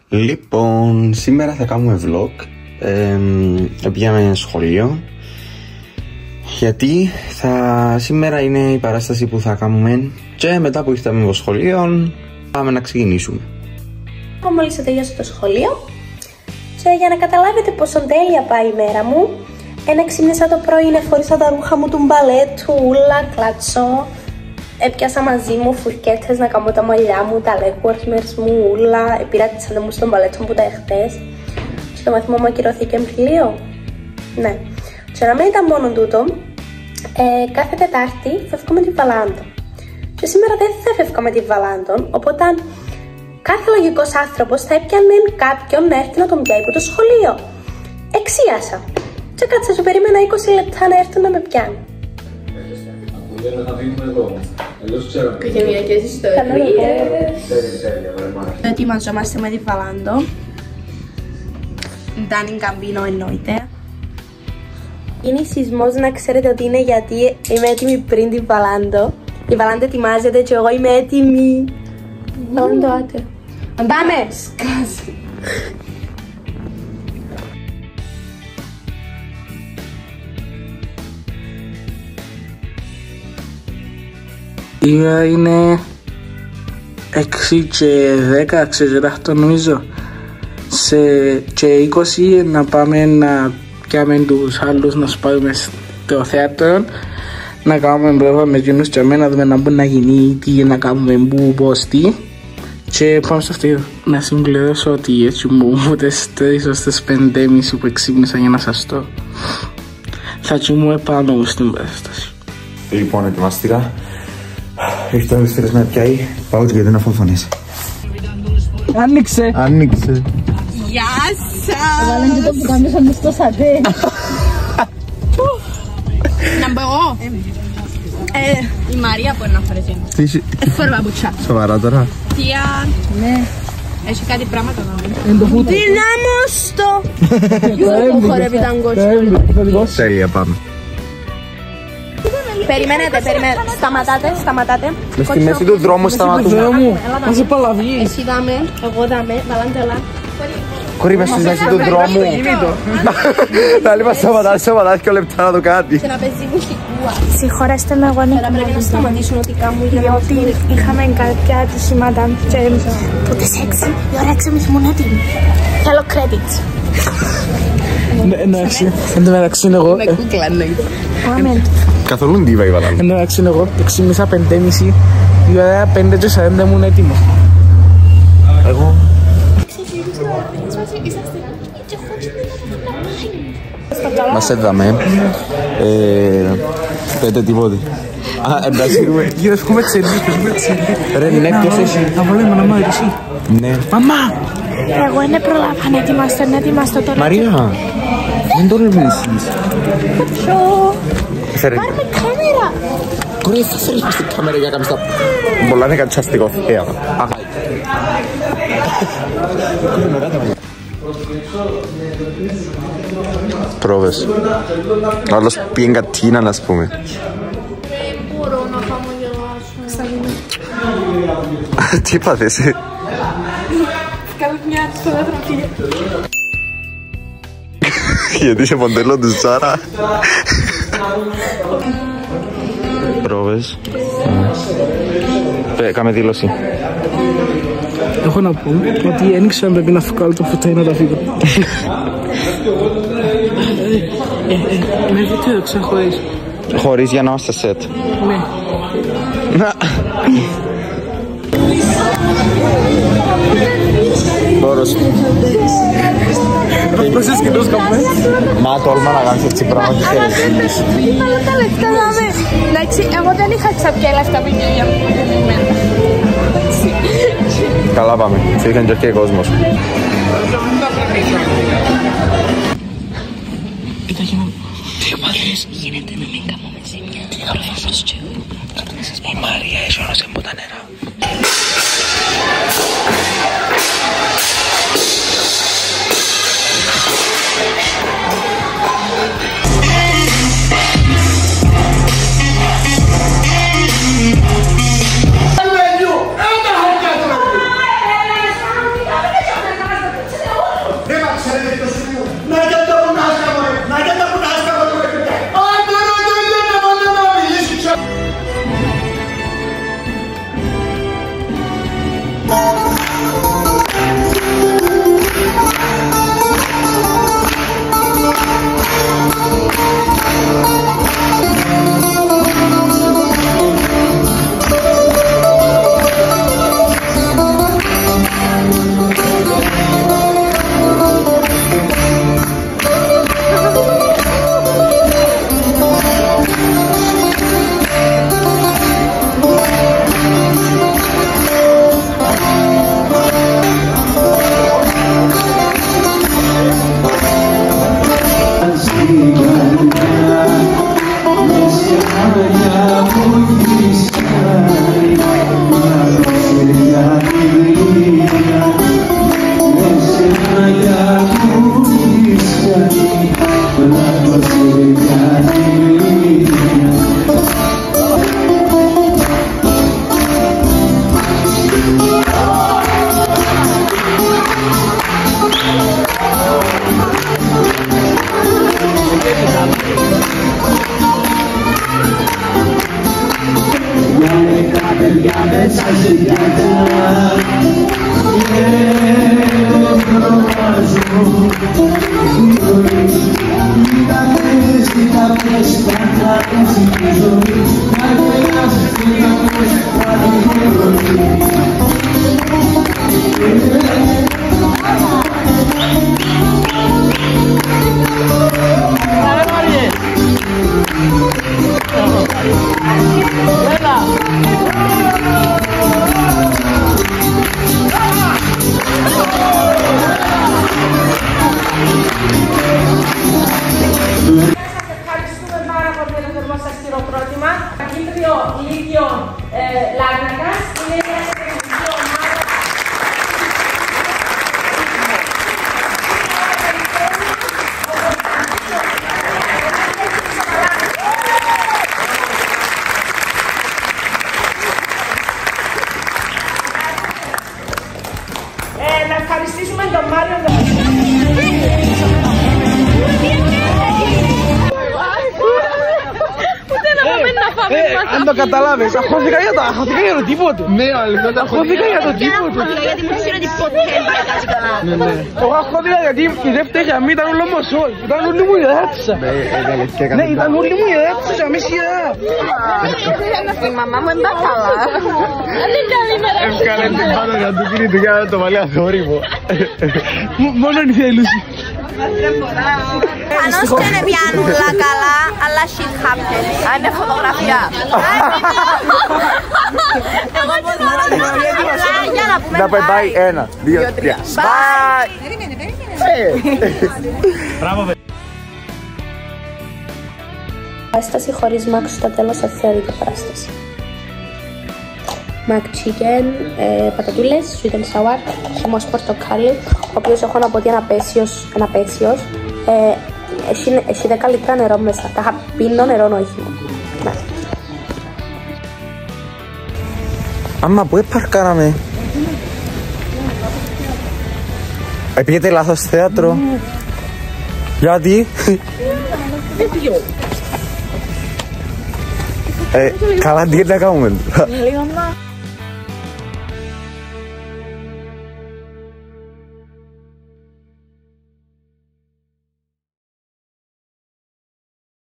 Λοιπόν, σήμερα θα κάνουμε vlog. Πήγαμε σχολείο. Γιατί σήμερα είναι η παράσταση που θα κάνουμε. Και μετά που ήρθαμε από σχολείο, πάμε να ξεκινήσουμε. Μόλις θα τελειώσω το σχολείο. Και για να καταλάβετε πόσο τέλεια πάει η μέρα μου, ξύπνησα το πρωί, εφορήσα τα ρούχα μου του μπαλέτου, ούλα, κλατσό. Έπιασα μαζί μου φουρκέτες να κάνω τα μαλλιά μου, τα legwormers μου, ούλα. Πήρα τη τσάντα μου στον μπαλέτο που τα εχθές. Και το μάθημα μου ακυρώθηκε Εμφυλίο. Ναι. Και να μην ήταν μόνο τούτο, κάθε Τετάρτη φεύγω με τη Βαλάντο. Και σήμερα δεν θα φεύγω με τη Βαλάντο, οπότε κάθε λογικός άνθρωπος θα έπιανε κάποιον να έρθει να τον πιάει από το σχολείο. Εξίασα. Και κάτσα και περίμενα 20 λεπτά να έρθουν να με πιάνουν. Θα δίνουμε εδώ. Οικογενειακές ιστορίες. Ετοιμαζόμαστε με τη Βαλάντο. Ντάνιν Καμπίνο εννοείται. Είναι σεισμός, να ξέρετε ότι είναι γιατί είμαι έτοιμη πριν τη Βαλάντο. Η Βαλάντο ετοιμάζεται και εγώ είμαι έτοιμη. Βαλάντο, άτε. Πάμε! Σκάζει. Η ώρα είναι 6 και 10, ξεζεράχτω νομίζω. Και 20 να πάμε να πιάμε τους άλλους να σπάμε στο θέατρο, να κάνουμε πρόβα με εκείνους και εμένα, να δούμε να μπορεί να γίνει, τι να κάνουμε, μπου, πώς, τι. Και πάμε στο αυτοκίνητο. Να συμπληρώσω ότι έτσι μου ούτε στις 5:30 που εξύπνησα για να σας το. Θα κοιμούμε πάνω μου στην παράσταση. Λοιπόν, ετοιμαστήκα. Ήρθε όλες τις με πιάει. Πάω και γιατί να φωνφωνήσει. Άνοιξε! Άνοιξε! Γεια σας! Βάλετε το που κάμισα μες στο σατέ. Να μπω εγώ. Η Μαρία μπορεί να φορέσει. Φόρμα παπουτσιά. Σοβαρά τώρα. Τία. Ναι. Έχει κάτι πράγματα να μην. Δυνάμωστο! Το χορεύει τα αγκόσια. Τέλεια, πάμε. Περιμένετε. Σταματάτε. Μες στη μέση του δρόμου σταματούμε. Να σε παλαβεί. Εσύ δάμε, εγώ δάμε, Βαλάντε έλα. Κορί, μες στη μέση του δρόμου. Να λοιπόν σταματάς και λεπτά να το κάτι. Και να παίζει μουσικούα. Συγχωρέστε με, εγώ είναι Τώρα πρέπει να σταματήσουν ότι κάνουν για να διότι είχαμε κάποια ατυχήματα και από τις 6 η ώρα 6:30 ήμουν έτοιμη. Θέλω credits. Εντάξει, εν τω μεταξύ είναι εγώ. με κούκλα εννοείται. Αμήν. Καθόλου ντίβα η Βαλάντα. Εν τω μεταξύ είναι εγώ, 6:30, 5:30, η ώρα 5:40 ήμουν έτοιμο. Εγώ. Μας έδαμε. Πέτε τίποτε. Εντάξει, Γύρω έχουμε τσελί. ρε ναι, ποιος εσύ. Θα βάλουμε να μάθει εσύ. Ναι. Μαμά! Εγώ είναι προλάβα να ετοιμαστώ τώρα. Μαρία, δεν το ρευνήσεις. Πάρε κάμερα. Κορί, θα σε ρίχνεις την κάμερα για κάποιος τα... Πολλά είναι κάτι τσαστικό θέαμα. Πρόβες. Άλλος πήγαινε κατίνα, να πούμε. Μπορώ να χαμογελάσω. Τι είπατε. Κάνω μια φωτογραφία. Γιατί είσαι μοντέλο του Ζάρα. Πρόβες. Κάμε δήλωση. Έχω να πω ότι ένιξα αν πρέπει να βγάλω το φωτό ή να τα φύγω. Με βίντεο ξεχωρίς. Χωρίς για να είμαστε σετ. Ναι. Μπόρος. Πόσες κοινούς κάνουμε. Μα τόλμα να κάνεις έτσι πράγμα και χαιρετήσεις. Αλλά τα λεφτά δάμε. Εντάξει, εγώ δεν είχα ξαπιά λεφτά που είναι για μένα. Καλά πάμε. Σε είχαν και ο κόσμος. Κοίτα και μου. Τι ομάδες. Γίνεται να μην κάνουμε ζημιά. Τι γράφεις και η Μαρία έσωνος από τα νερά. ευχαριστήσουμε τον Μάριο. Ούτε να πάμε να πάμε. Αν το καταλάβεις, αχώθηκα για το τίποτε. Ναι, αλήθεια, αχώθηκα για το τίποτε. Γιατί μου ξέρω ότι ποτέ δεν πάει κάτι καλά. Εγώ αχώθηκα γιατί η δεύτερη αμή ήταν όλο μοσόλ. Ήταν όλη μου η δάτσα. Ναι, ήταν όλη μου η δάτσα, μη σειρά. Η μαμά μου είναι καλά. Δεν καλημέρα. Έβγαλε την πάνω για του κύριου του για να το βάλει αθόρυβο. Μόνο η θέληση. Ανώς και είναι πιάνουλα καλά, αλλά shit happens. Αν είναι φωτογραφία. Εγώ τι μπορώ να πω. Για να πούμε Να πάει 1, 2, 3. Bye! Παράσταση χωρίς Mac στο τέλος αθεωρείται παράσταση. Mac chicken, πατατούλες, sweet and sour, χυμός πορτοκάλι, ο οποίος έχω να πω ότι είναι απέσιος. Έχει 10 λίτρα νερό μέσα, τα πίνω νερό όχι μόνο. Άμα, πού επαρκάραμε? Πήγατε λάθος θέατρο. Γιατί? Καλά, τι να κάνουμε. Λίγο να.